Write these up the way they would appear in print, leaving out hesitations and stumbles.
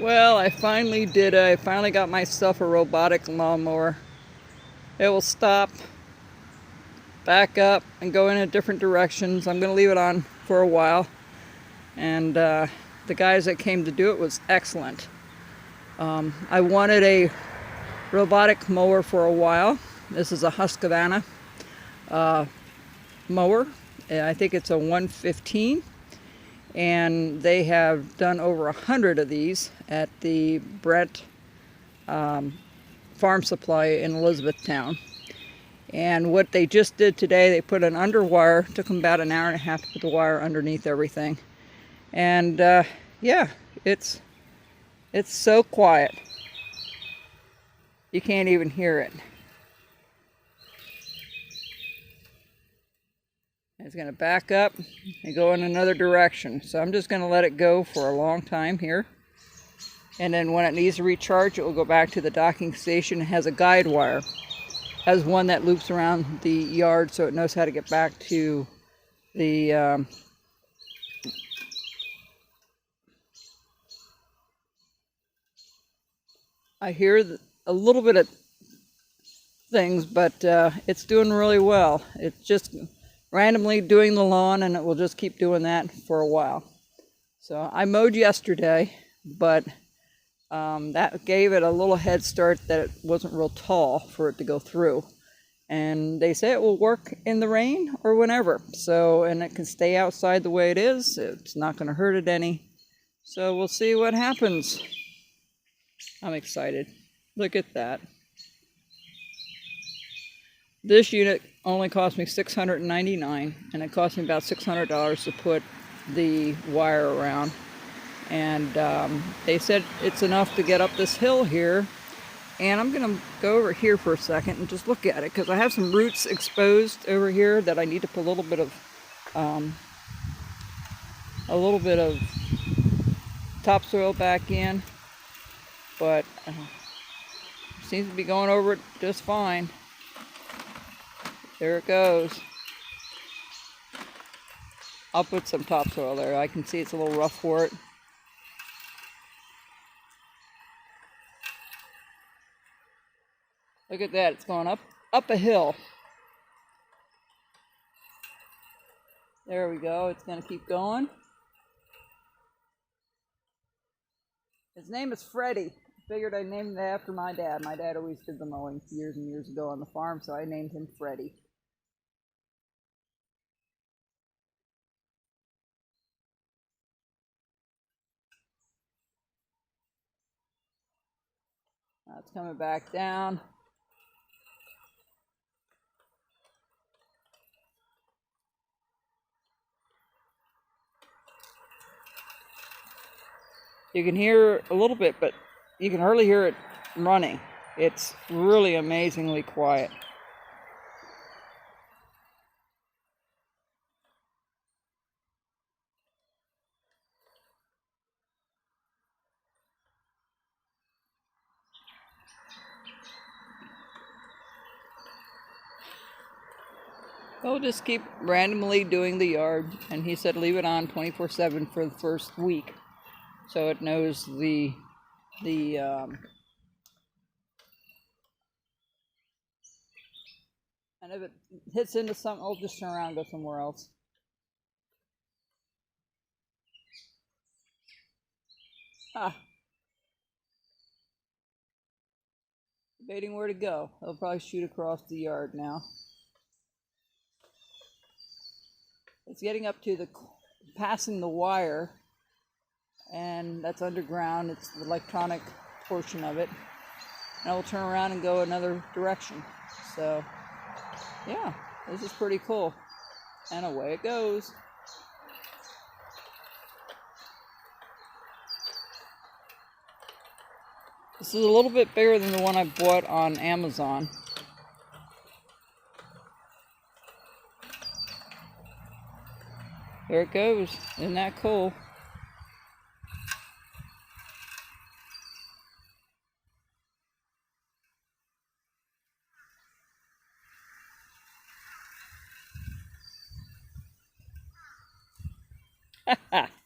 Well, I finally did it. I finally got myself a robotic lawnmower. It will stop, back up, and go in different directions. I'm going to leave it on for a while. And the guys that came to do it was excellent. I wanted a robotic mower for a while. This is a Husqvarna mower. I think it's a 115. And they have done over 100 of these at the Brandt farm supply in Elizabethtown. And what they just did today, they put an underwire. Took them about an hour and a half to put the wire underneath everything. And yeah, it's so quiet. You can't even hear it. It's going to back up and go in another direction. So I'm just going to let it go for a long time here. And then when it needs to recharge, it will go back to the docking station. It has a guide wire. It has one that loops around the yard so it knows how to get back to the I hear a little bit of things, but it's doing really well. It's just randomly doing the lawn, and it will just keep doing that for a while. So I mowed yesterday, but that gave it a little head start that it wasn't real tall for it to go through. And they say it will work in the rain or whenever. So, and it can stay outside the way it is. It's not going to hurt it any. So we'll see what happens. I'm excited. Look at that. This unit only cost me $699, and it cost me about $600 to put the wire around. And they said it's enough to get up this hill here. And I'm going to go over here for a second and just look at it, because I have some roots exposed over here that I need to put a little bit of topsoil back in. But seems to be going over it just fine. There it goes. I'll put some topsoil there. I can see it's a little rough for it. Look at that, it's going up a hill. There we go, it's going to keep going. His name is Freddie. Figured I named it after my dad. My dad always did the mowing years and years ago on the farm, so I named him Freddie. Now it's coming back down. You can hear a little bit, but you can hardly hear it running. It's really amazingly quiet. They'll just keep randomly doing the yard, and he said leave it on 24/7 for the first week, so it knows the and if it hits into something, I'll just turn around and go somewhere else. Ah, debating where to go. He'll probably shoot across the yard now. It's getting up to passing the wire, and that's underground. It's the electronic portion of it. And I will turn around and go another direction. So, yeah, this is pretty cool. And away it goes. This is a little bit bigger than the one I bought on Amazon. There it goes. Isn't that cool?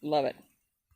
Love it.